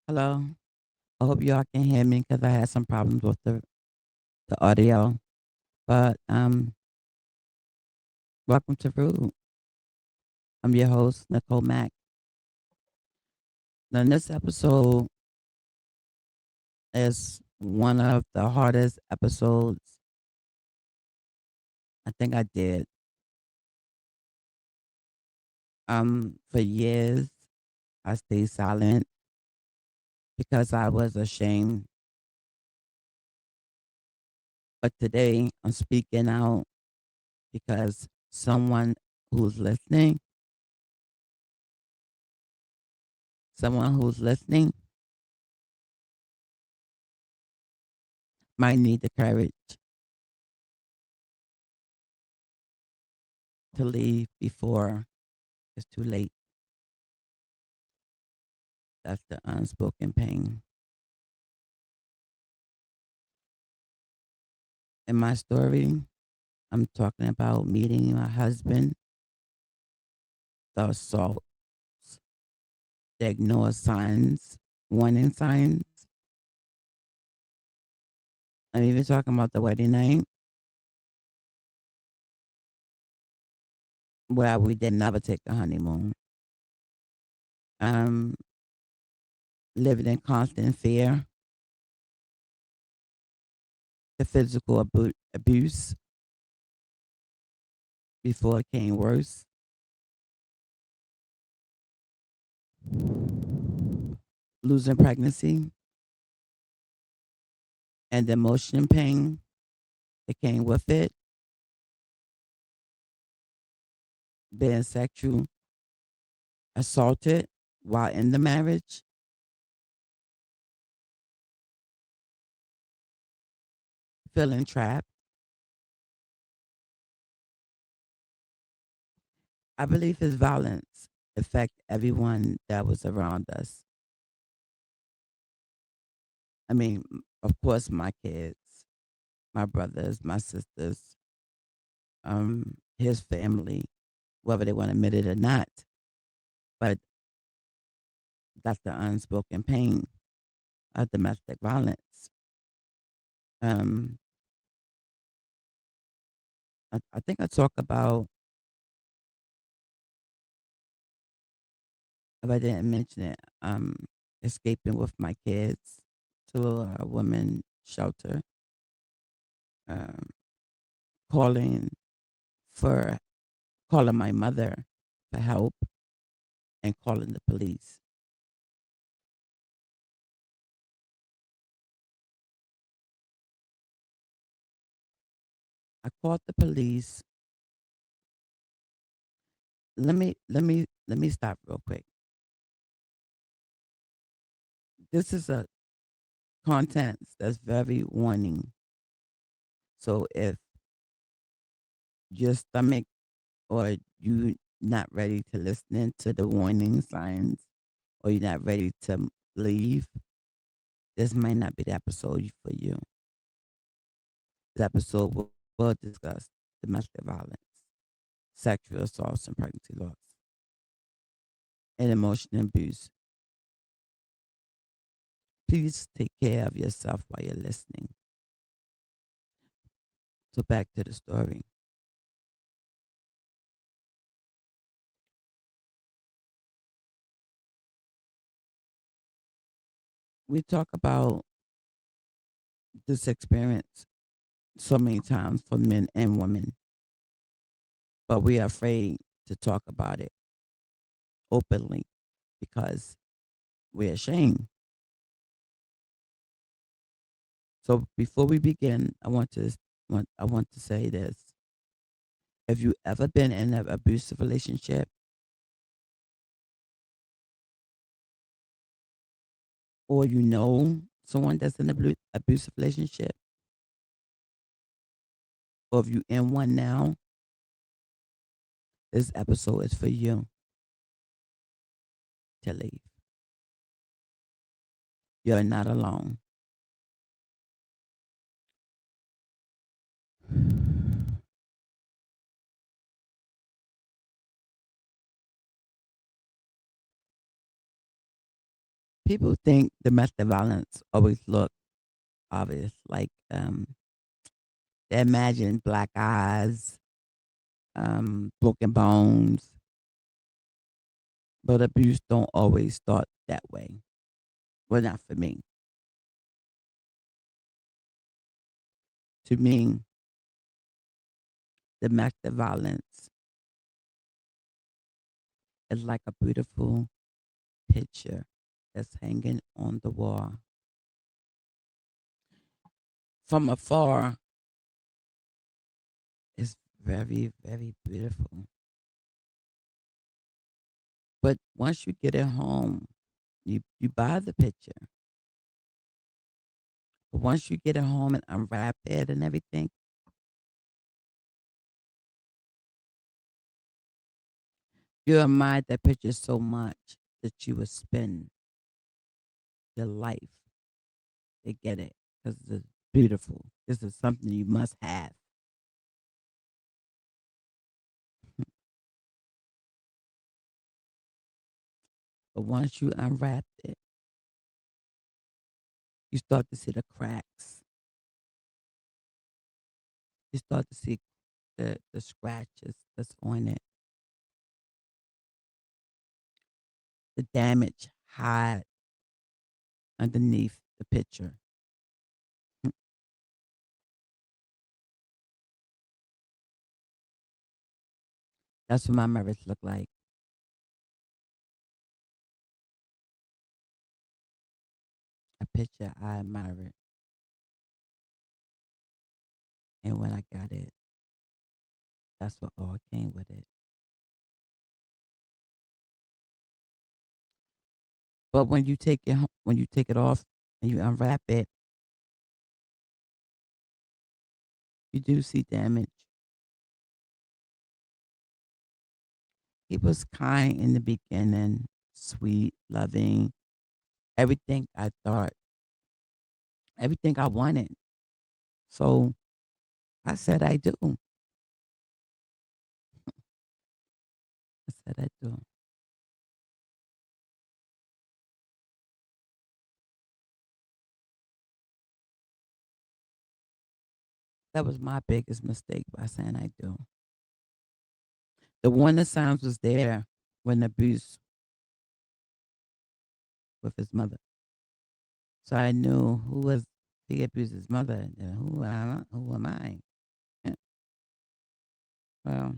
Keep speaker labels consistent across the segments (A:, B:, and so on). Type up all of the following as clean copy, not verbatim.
A: Hello. I hope y'all can hear me because I had some problems with the audio. But welcome to Rude. I'm your host, Nicole Mack. Now, this episode is one of the hardest episodes I think I did. For years, I stayed silent because I was ashamed. But today, I'm speaking out because who's listening, someone who's listening might need the courage to leave before it's too late. That's the unspoken pain. In my story, I'm talking about meeting my husband, the assault, the ignored signs, warning signs. I'm even talking about the wedding night where we did never take the honeymoon. Um, Living in constant fear, the physical abuse before it came worse, losing pregnancy, and the emotion pain that came with it, being sexual assaulted while in the marriage, feeling trapped. I believe his violence affect everyone that was around us. I mean, of course, my kids, my brothers, my sisters, his family, whether they want to admit it or not. But that's the unspoken pain of domestic violence. Um, I think I talk about, if I didn't mention it, escaping with my kids to a women's shelter, um, calling for calling my mother for help and calling the police. I called the police. Let me stop real quick. This is a content that's very warning. So if your stomach or you not ready to listen to the warning signs or you're not ready to leave, this might not be the episode for you. This episode will discuss domestic violence, sexual assaults and pregnancy loss, and emotional abuse. Please take care of yourself while you're listening. So back to the story. We talk about this experience so many times for men and women, but we are afraid to talk about it openly because we're ashamed. So before we begin, I want to say this. Have you ever been in an abusive relationship or you know someone that's in an abusive relationship, or if you in one now, this episode is for you to leave. You're not alone. People think domestic violence always look obvious, like they imagine black eyes, broken bones, but abuse don't always start that way. Well, not for me. To me, domestic violence is like a beautiful picture that's hanging on the wall. From afar, it's very, very beautiful. But once you get it home, you buy the picture. But once you get it home and unwrap it and everything, you admire that picture so much that you would spend your life to get it because it's beautiful. This is something you must have. But once you unwrap it, you start to see the cracks. You start to see the scratches that's on it, the damage hide underneath the picture. That's what my marriage looked like. A picture I admired. And when I got it, that's what all came with it. But when you take it, when you take it off and you unwrap it, you do see damage. He was kind in the beginning, sweet, loving, everything I thought, everything I wanted. So I said I do. I said I do. That was my biggest mistake by saying I do. The warning signs was there when abuse with his mother. So I knew who was he abused his mother and who am I? Yeah, well,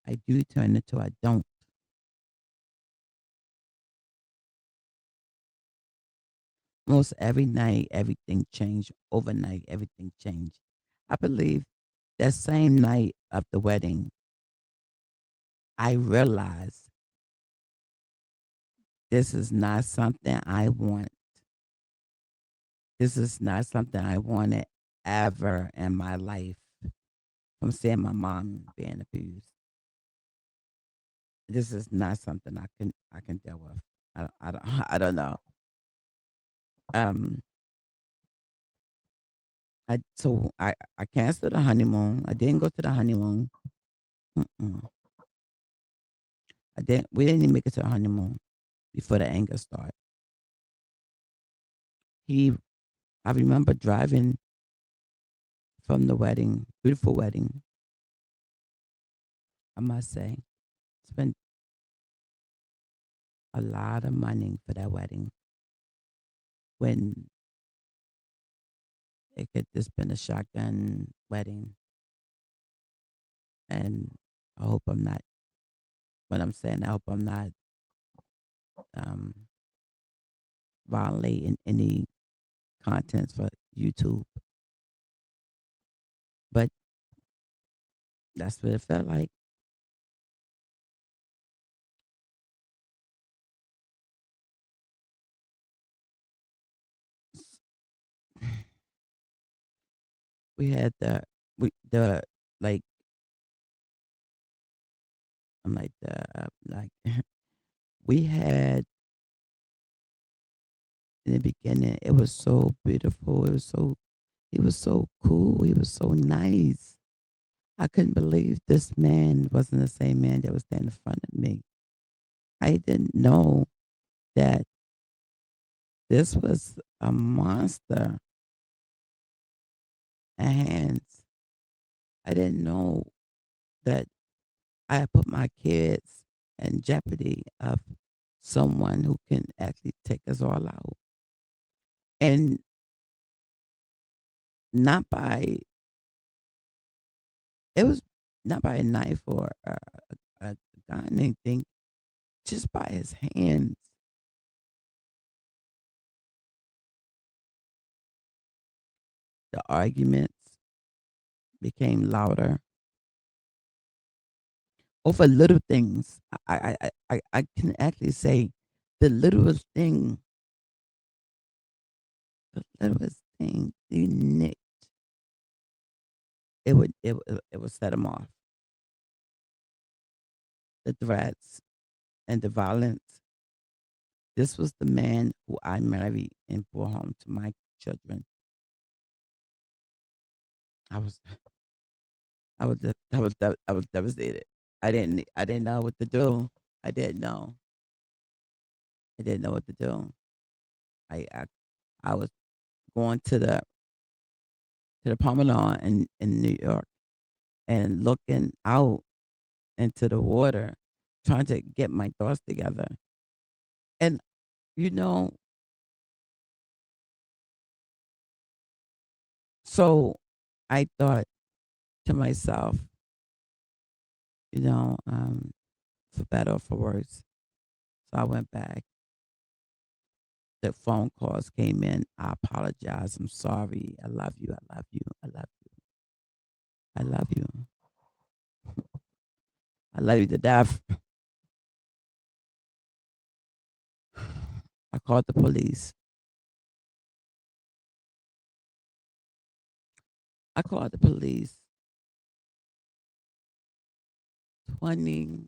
A: I do turn into I don't. Most every night, everything changed. Overnight, everything changed. I believe that same night of the wedding, I realized this is not something I want. This is not something I wanted ever in my life from seeing my mom being abused. This is not something I can deal with. I don't I don't know. Um, I canceled the honeymoon. I didn't go to the honeymoon. Mm-mm. I didn't. We didn't even make it to the honeymoon before the anger started. He, I remember driving from the wedding, beautiful wedding. I must say, spent a lot of money for that wedding when it could just been a shotgun wedding. And I hope I'm not. What I'm saying, I hope I'm not um, violating any contents for YouTube. But that's what it felt like. We had the like I'm like like we had in the beginning. It was so beautiful. It was so he was so cool. He was so nice. I couldn't believe this man wasn't the same man that was standing in front of me. I didn't know that this was a monster at hands. I didn't know that I had put my kids in jeopardy of someone who can actually take us all out. And not by, it was not by a knife or a gun, anything, just by his hands. The arguments became louder over little things. I can actually say the littlest thing, the littlest thing, the nick, it would set him off. The threats and the violence. This was the man who I married and brought home to my children. I was, I was devastated. I didn't know what to do. I didn't know. I didn't know what to do. I, I, I was going to the Promenade in New York and looking out into the water, trying to get my thoughts together. And you know, so I thought to myself, you know, for better or for worse. So I went back. The phone calls came in. I apologize. I'm sorry. I love you. I love you. I love you. I love you. I love you to death. I called the police. I called the police 27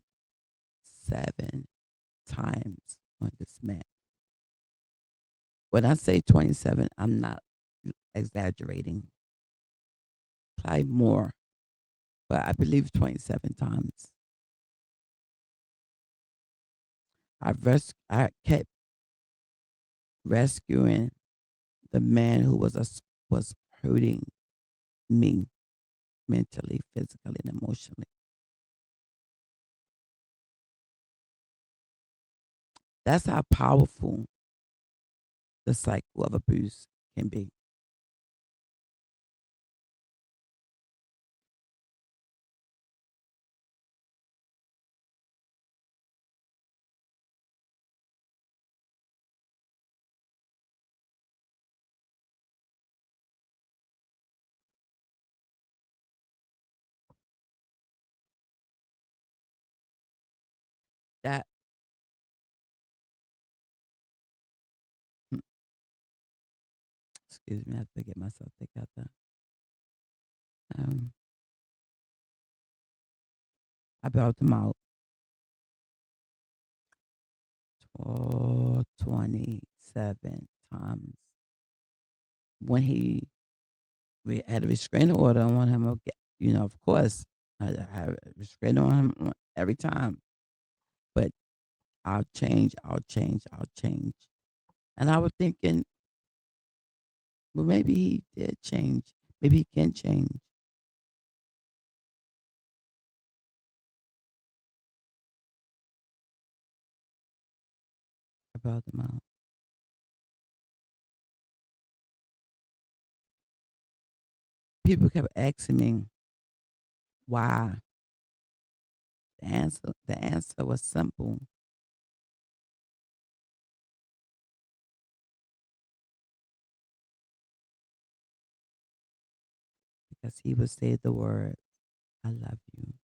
A: times on this man. When I say 27, I'm not exaggerating. Probably more, but I believe 27 times. I kept rescuing the man who was hurting me mentally, physically, and emotionally. That's how powerful the cycle of abuse can be. That, hmm, excuse me, I have to get myself together. Um, I bailed him out 27 times. When we had a restraining order on him, you know, of course, I have a restraining on him every time. But I'll change, I'll change, I'll change. And I was thinking, well, maybe he did change. Maybe he can change. About him out. People kept asking me why. The answer was simple because he would say the word, I love you.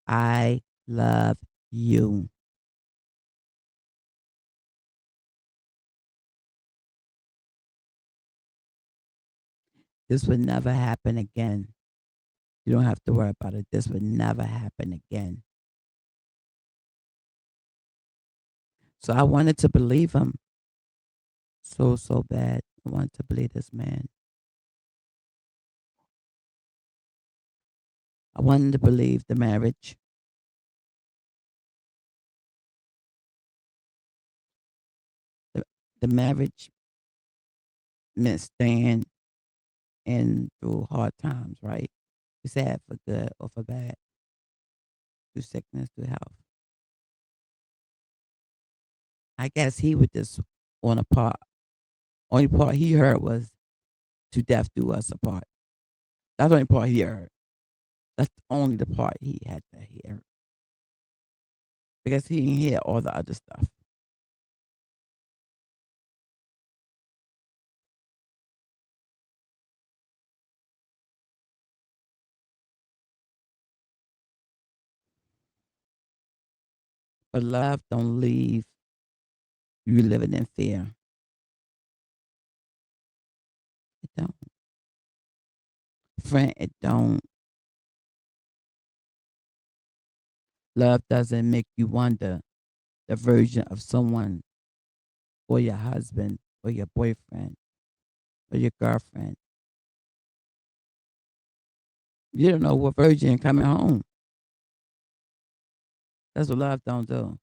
A: I love you. This would never happen again. You don't have to worry about it. This would never happen again. So I wanted to believe him so, so bad. I wanted to believe this man. I wanted to believe the, the marriage meant staying in through hard times, right? We sad for good or for bad, through sickness, through health. I guess he would just on a part. Only part he heard was "to death do us apart." That's the only part he heard. That's only the part he had to hear because he didn't hear all the other stuff. But love don't leave you living in fear. It don't. Friend, it don't. Love doesn't make you wonder the version of someone or your husband or your boyfriend or your girlfriend. You don't know what virgin coming home. That's what love don't do.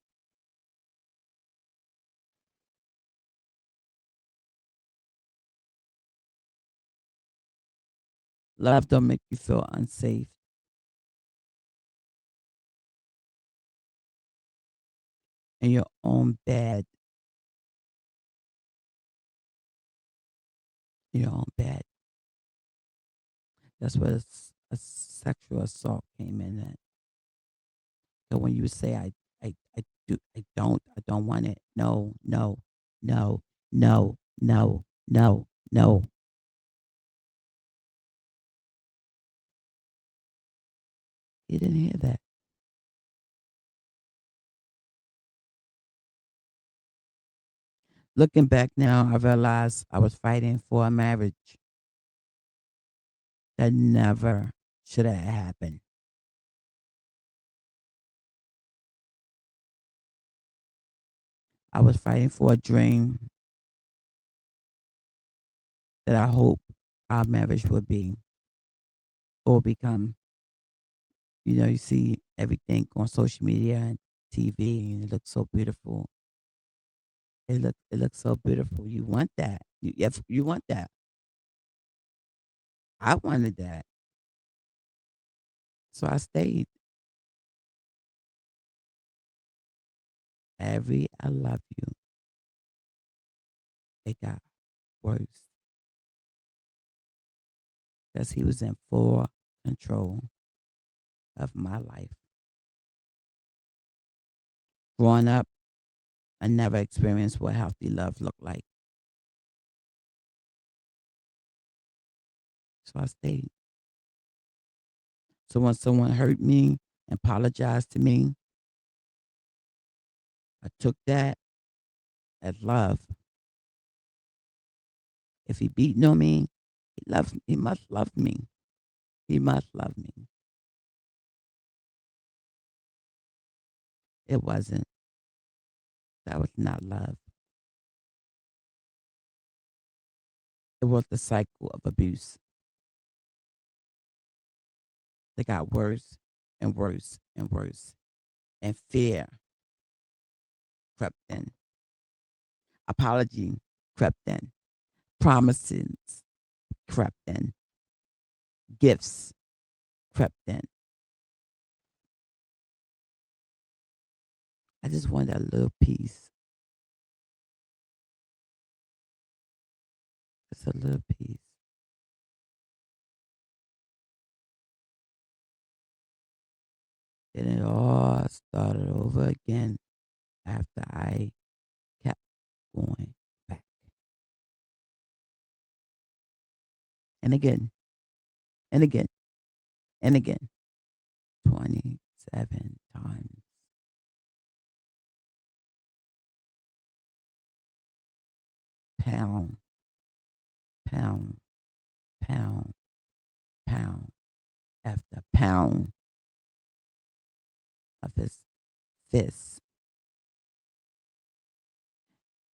A: Love don't make you feel unsafe in your own bed. Your own bed. That's where a sexual assault came in at. So when you say I don't want it. No, no, no, no, no, no, no. You didn't hear that. Looking back now, I realized I was fighting for a marriage that never should have happened. I was fighting for a dream that I hope our marriage would be or become. You know, you see everything on social media and TV, and it looks so beautiful. It looks so beautiful. You want that. You want that. I wanted that. So I stayed. Every I love you, it got worse because he was in full control of my life. Growing up, I never experienced what healthy love looked like. So I stayed. So when someone hurt me and apologized to me, I took that as love. If he beating on me, he loves me. He must love me. He must love me. It wasn't. That was not love. It was the cycle of abuse that got worse and worse and worse. And fear crept in. Apology crept in. Promises crept in. Gifts crept in. I just wanted a little piece. Just a little piece. Then it all started over again after I kept going back. And again, and again, and again. 27 times. Pound, pound, pound, pound after pound of his fist.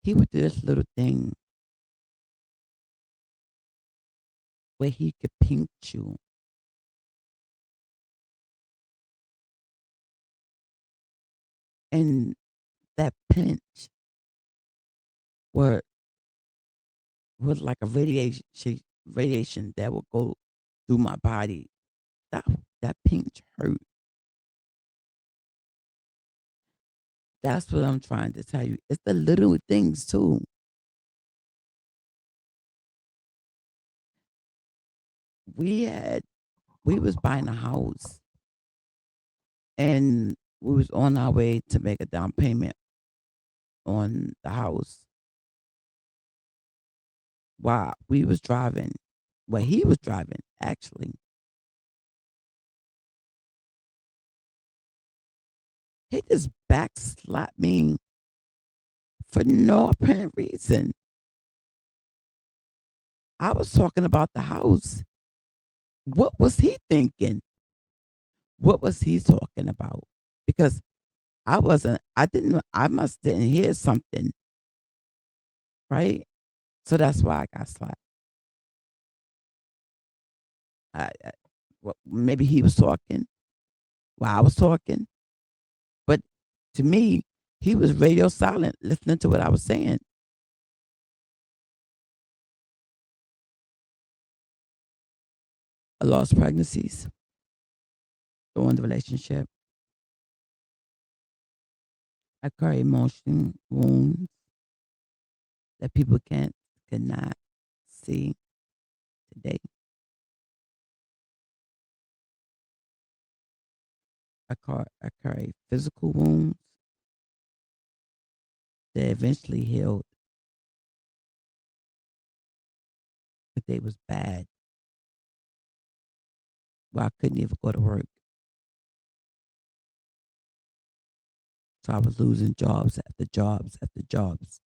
A: He would do this little thing where he could pinch you And that pinch were was like a radiation that would go through my body. That that pinch hurt. That's what I'm trying to tell you. It's the little things too. We had we was buying a house and we was on our way to make a down payment on the house while we was driving. Well, he was driving actually. He just backslapped me for no apparent reason. I was talking about the house. What was he thinking? What was he talking about? Because I must didn't hear something, right? So that's why I got slapped. I well, maybe he was talking while I was talking, but to me, he was radio silent, listening to what I was saying. I lost pregnancies during the relationship. I carry emotion wounds that people cannot see today. I carry physical wounds that eventually healed, but they was bad. Well, I couldn't even go to work. So I was losing jobs after jobs after jobs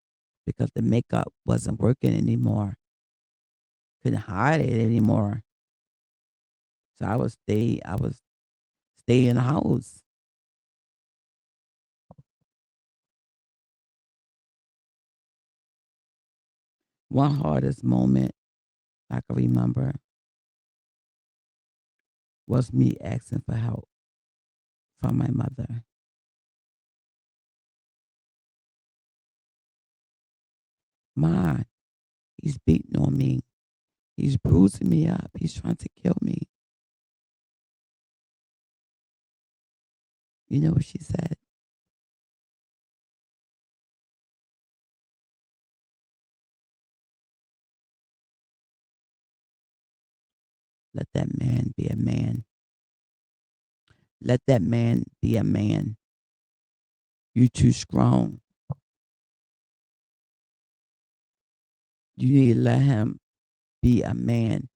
A: because the makeup wasn't working anymore. Couldn't hide it anymore. So I was stay in the house. One hardest moment I can remember was me asking for help from my mother. Ma, he's beating on me. He's bruising me up. He's trying to kill me. You know what she said? Let that man be a man. Let that man be a man. You too strong. You need to let him be a man.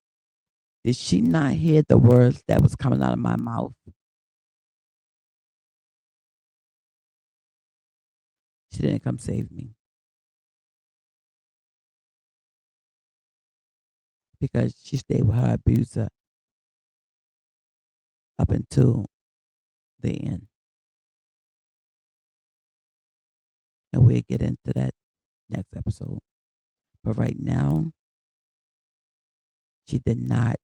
A: Did she not hear the words that was coming out of my mouth? She didn't come save me because she stayed with her abuser up until the end. And we'll get into that next episode. But right now, she did not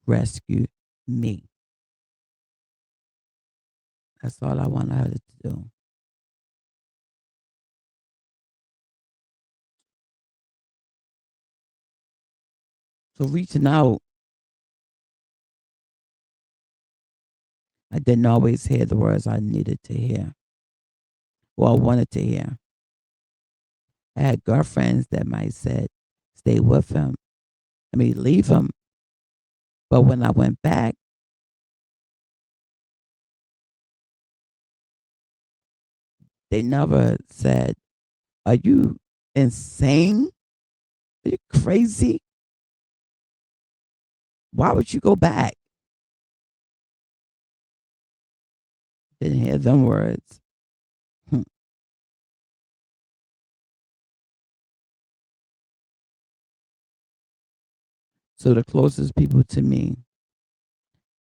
A: rescue me. That's all I wanted her to do. So reaching out, I didn't always hear the words I needed to hear or I wanted to hear. I had girlfriends that might said, stay with him. I mean, leave him. But when I went back, they never said, are you insane? Are you crazy? Why would you go back? Didn't hear them words. Hmm. So the closest people to me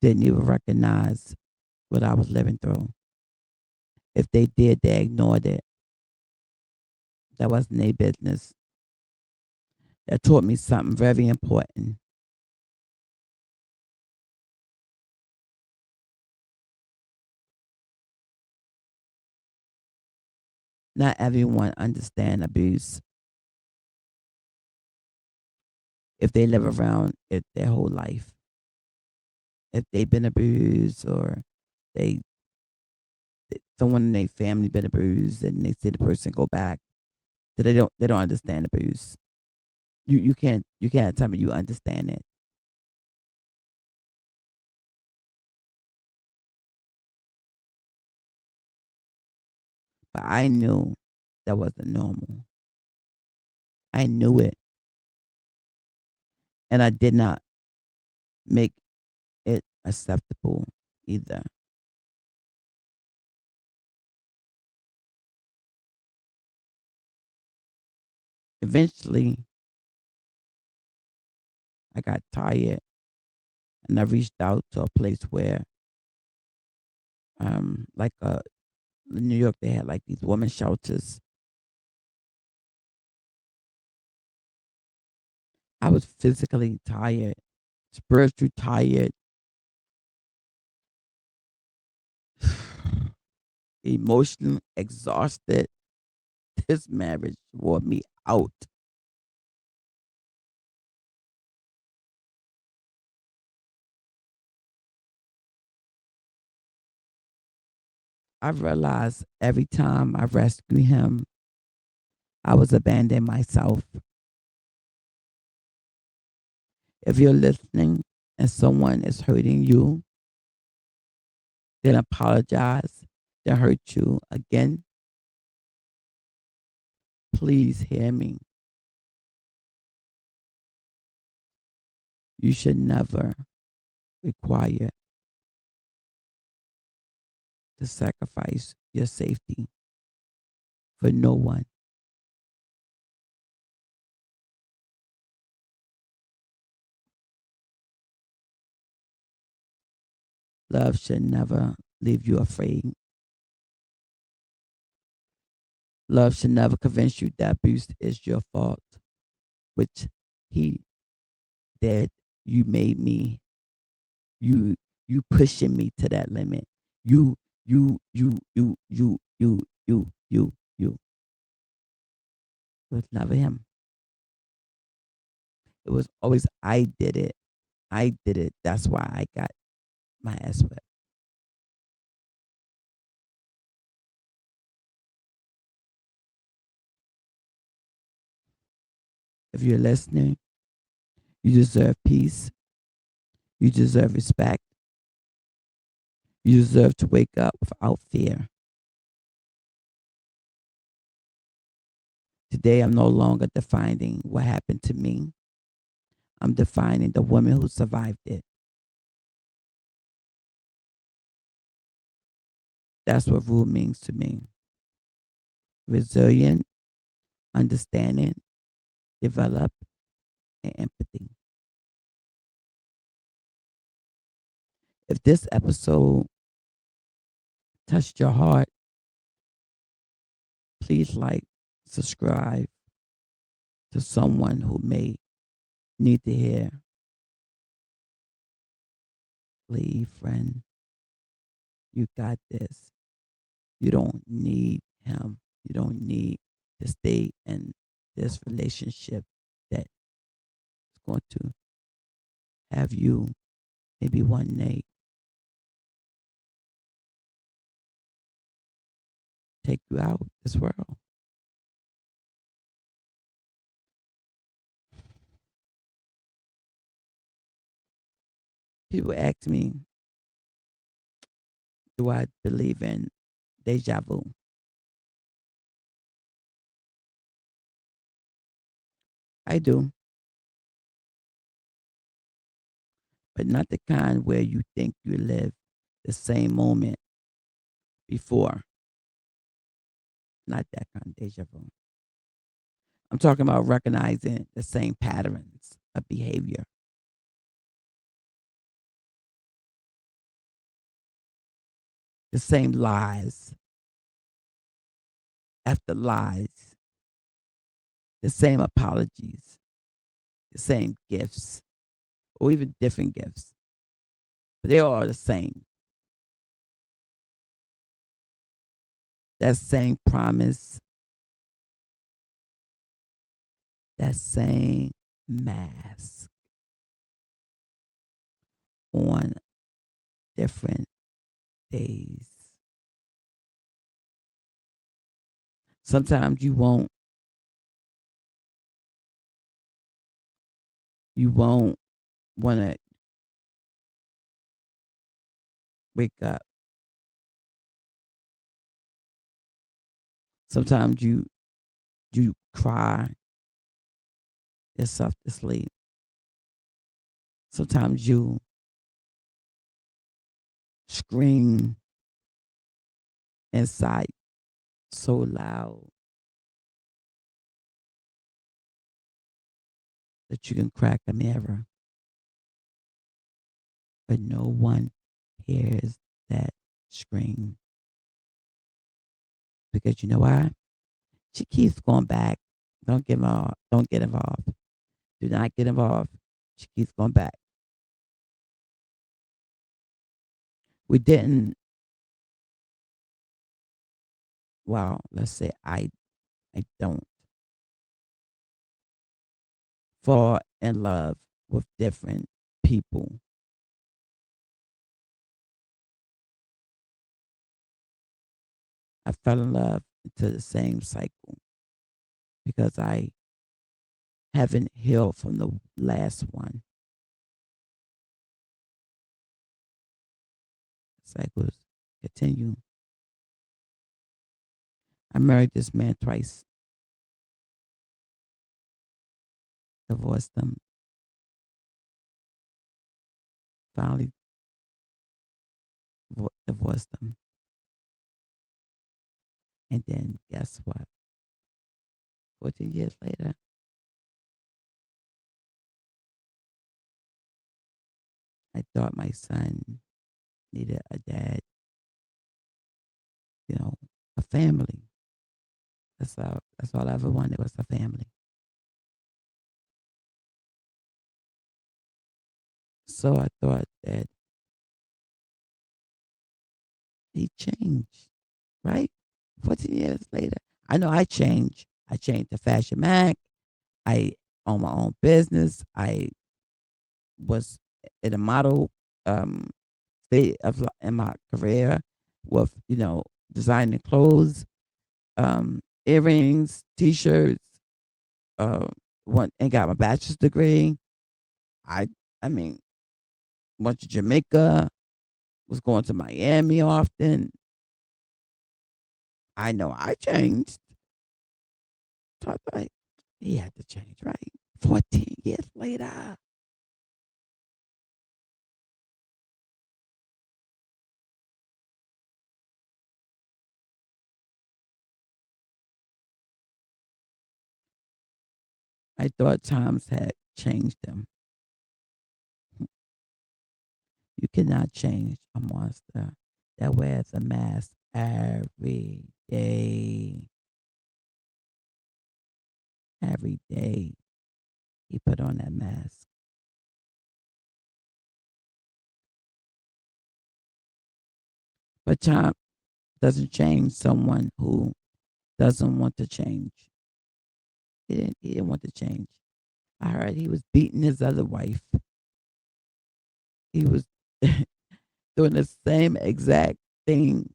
A: didn't even recognize what I was living through. If they did, they ignored it. That wasn't their business. That taught me something very important. Not everyone understand abuse if they live around it their whole life. If they've been abused or they someone in their family been abused and they see the person go back, so they don't understand abuse. You can't tell me you understand it. But I knew that wasn't normal. I knew it, and I did not make it acceptable either. Eventually, I got tired and I reached out to a place where, like in New York, they had like these women shelters. I was physically tired, spiritually tired, emotionally exhausted. This marriage wore me out. I realized every time I rescued him, I was abandoning myself. If you're listening and someone is hurting you, then apologize. They hurt you again. Please hear me. You should never require to sacrifice your safety for no one. Love should never leave you afraid. Love should never convince you that abuse is your fault, which he did. You made me. You you pushing me to that limit. You you you you you you you. It was never him. It was always I did it. I did it. That's why I got my ass whipped. If you're listening, you deserve peace. You deserve respect. You deserve to wake up without fear. Today, I'm no longer defining what happened to me. I'm defining the woman who survived it. That's what rule means to me. Resilient, understanding, develop, and empathy. If this episode touched your heart, please like, subscribe to someone who may need to hear. Please, friend, you got this. You don't need him. You don't need to stay in this relationship that is going to have you maybe one day take you out this world. People ask me, do I believe in deja vu? I do, but not the kind where you think you live the same moment before. Not that kind of deja vu. I'm talking about recognizing the same patterns of behavior, the same lies after lies, the same apologies, the same gifts, or even different gifts, but they all are the same. That same promise, that same mask on different days. Sometimes you won't want to wake up. Sometimes you cry yourself to sleep. Sometimes you scream inside so loud that you can crack a mirror, but no one hears that scream. Because you know why? She keeps going back. Don't get involved. Don't get involved. Do not get involved. She keeps going back. We didn't, well, let's say I don't fall in love with different people. I fell in love into the same cycle because I haven't healed from the last one. Cycles continue. I married this man twice, divorced him, finally divorced him. And then guess what? 14 years later, I thought my son needed a dad, you know, a family. That's all I ever wanted was a family. So I thought that he changed, right? 14 years later. I know I changed. I changed to Fashion Mac. I own my own business. I was in a model um, state of in my career with, designing clothes, earrings, t-shirts, and got my bachelor's degree. I I mean, went to Jamaica, was going to Miami often. I know I changed. So I thought he had to change, right? 14 years later. I thought times had changed him. You cannot change a monster that wears a mask every day. Every day he put on that mask. But time doesn't change someone who doesn't want to change. He didn't want to change. I heard he was beating his other wife. He was doing the same exact thing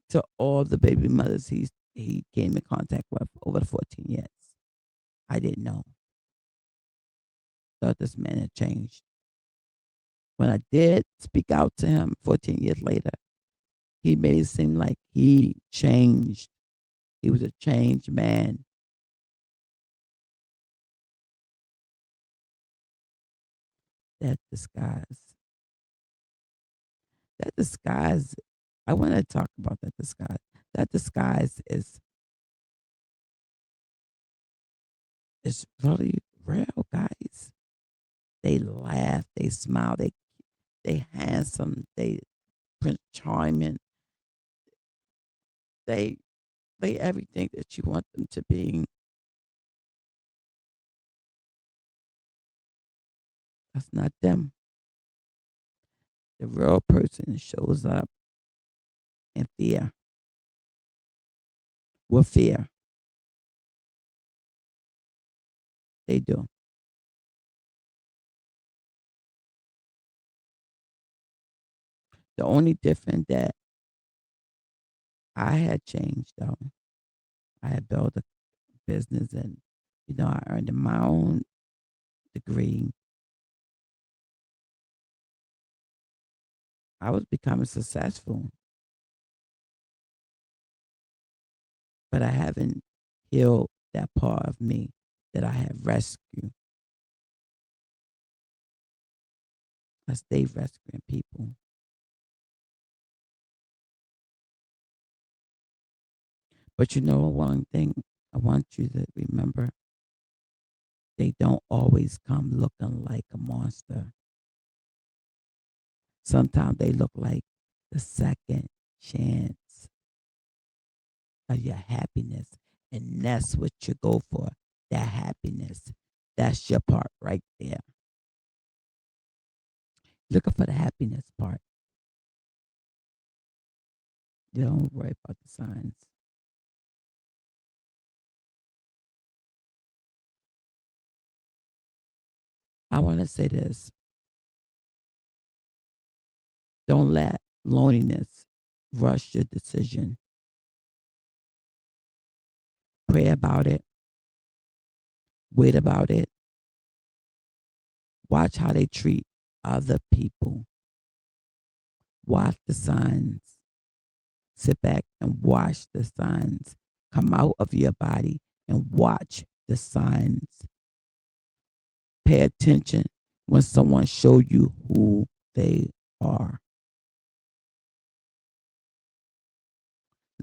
A: to all the baby mothers he came in contact with over the 14 years. I didn't know. Thought this man had changed. When I did speak out to him 14 years later, he made it seem like he changed. He was a changed man. That disguise. That disguise. I want to talk about that disguise. That disguise is really real, guys. They laugh, they smile, they handsome, they Prince Charming, they everything that you want them to be. That's not them. The real person shows up in fear. with fear. They do. The only difference that I had changed, though, I had built a business and, I earned my own degree. I was becoming successful, but I haven't healed that part of me that I have rescued. I stay rescuing people. But one thing I want you to remember, they don't always come looking like a monster. Sometimes they look like the second chance of your happiness. And that's what you go for, that happiness. That's your part right there. Looking for the happiness part. You don't worry about the signs. I want to say this. Don't let loneliness rush your decision. Pray about it. Wait about it. Watch how they treat other people. Watch the signs. Sit back and watch the signs come out of your body and watch the signs. Pay attention when someone show you who they are.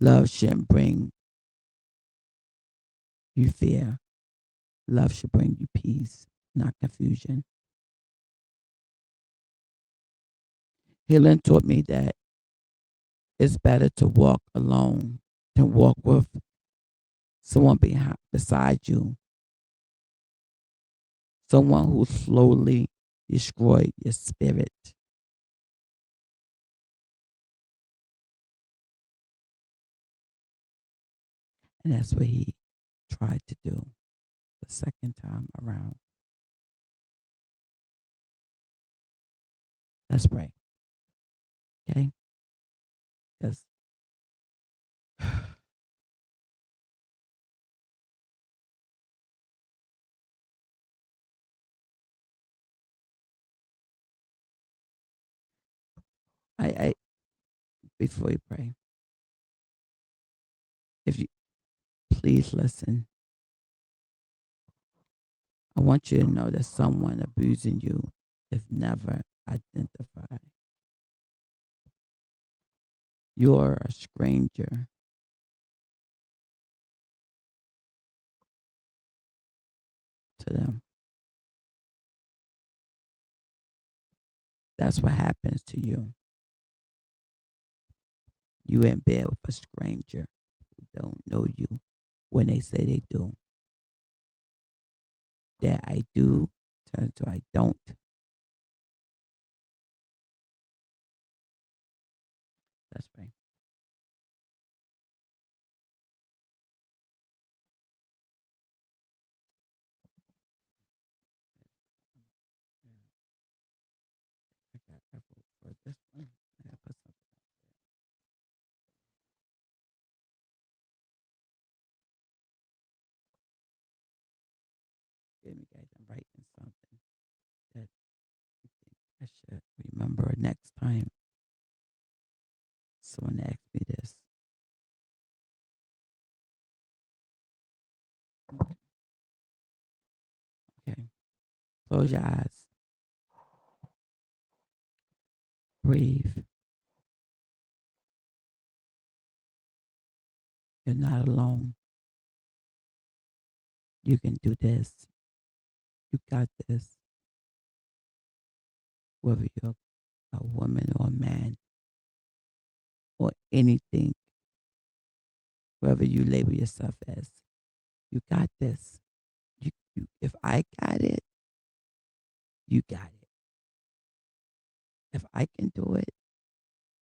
A: Love shouldn't bring you fear. Love should bring you peace, not confusion. Healing taught me that it's better to walk alone than walk with someone beside you, someone who slowly destroyed your spirit. And that's what he tried to do the second time around. Let's pray, okay? Because I before you pray, if you please listen, I want you to know that someone abusing you is never identified. You're a stranger to them. That's what happens to you. You in bed with a stranger who don't know you when they say they do. That I do turns to I don't. That's right. I got apple for this one. I gotta put something. Give me guys, I'm writing something that you think I should remember next time someone asks me this. Okay. Close your eyes. Breathe. You're not alone. You can do this. You got this. Whether you're a woman or a man or anything, wherever you label yourself as, you got this. If I got it, you got it. If I can do it,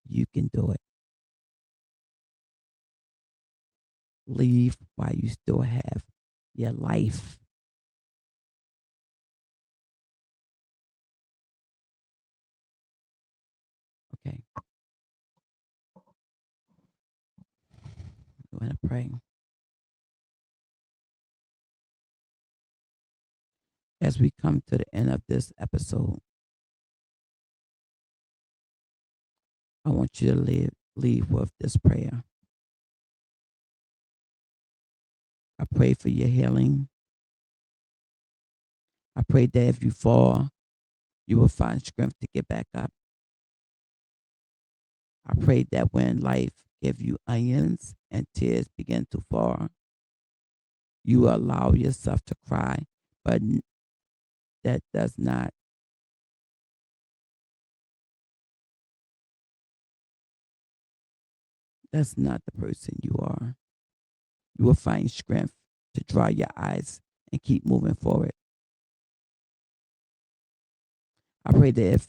A: you can do it. Leave while you still have your life. Okay. I'm going to pray. As we come to the end of this episode, I want you to leave with this prayer. I pray for your healing. I pray that if you fall, you will find strength to get back up. I pray that when life gives you onions and tears begin to fall, you allow yourself to cry, but that does not, that's not the person you are. You will find strength to dry your eyes and keep moving forward. I pray that if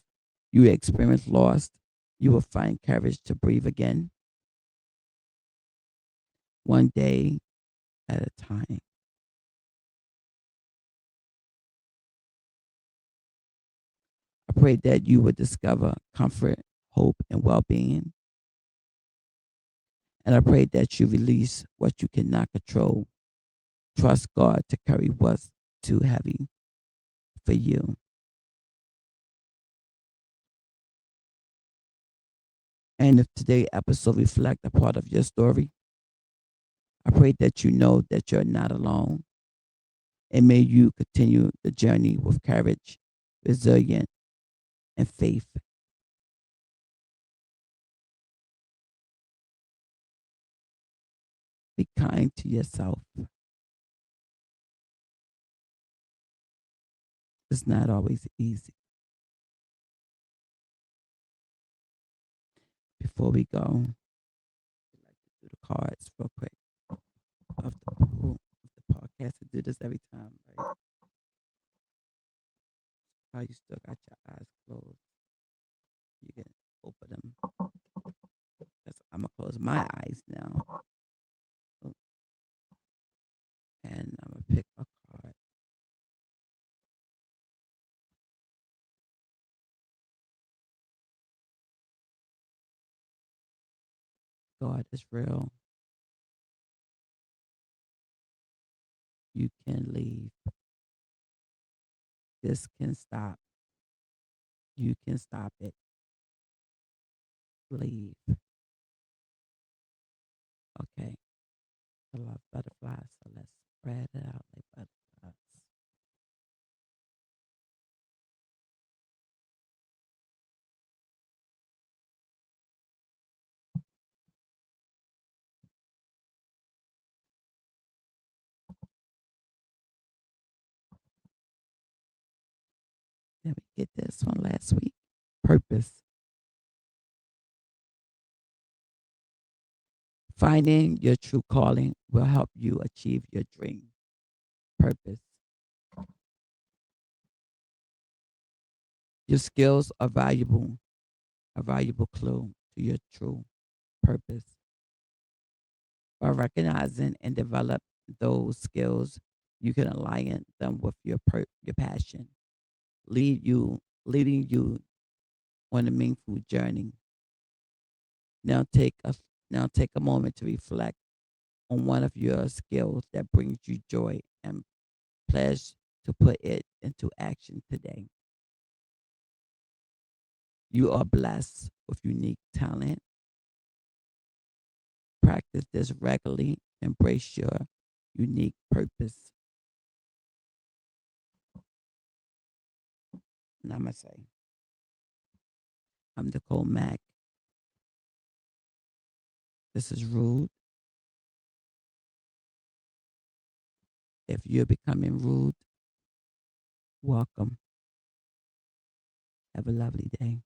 A: you experience loss, you will find courage to breathe again, one day at a time. I pray that you will discover comfort, hope, and well being. And I pray that you release what you cannot control. Trust God to carry what's too heavy for you. And if today's episode reflect a part of your story, I pray that you know that you're not alone. And may you continue the journey with courage, resilience, and faith. Be kind to yourself. It's not always easy. Before we go, I'd like to do the cards real quick of the podcast. I do this every time, right? How you still got your eyes closed. You can open them. I'm gonna close my eyes now. Oh, and I'm gonna pick a card. God is real. You can leave. This can stop. You can stop it. Leave. Okay. I love butterflies, so let's spread it out like butterflies. Then we get this one last week. Purpose. Finding your true calling will help you achieve your dream. Purpose. Your skills are valuable, a valuable clue to your true purpose. By recognizing and develop those skills, you can align them with your passion, leading you on a meaningful journey. Now take a moment to reflect on one of your skills that brings you joy and pledge to put it into action today. You are blessed with unique talent. Practice this regularly. Embrace your unique purpose. Namaste. I'm Nicole Mack. This is Rude. If you're becoming rude, welcome. Have a lovely day.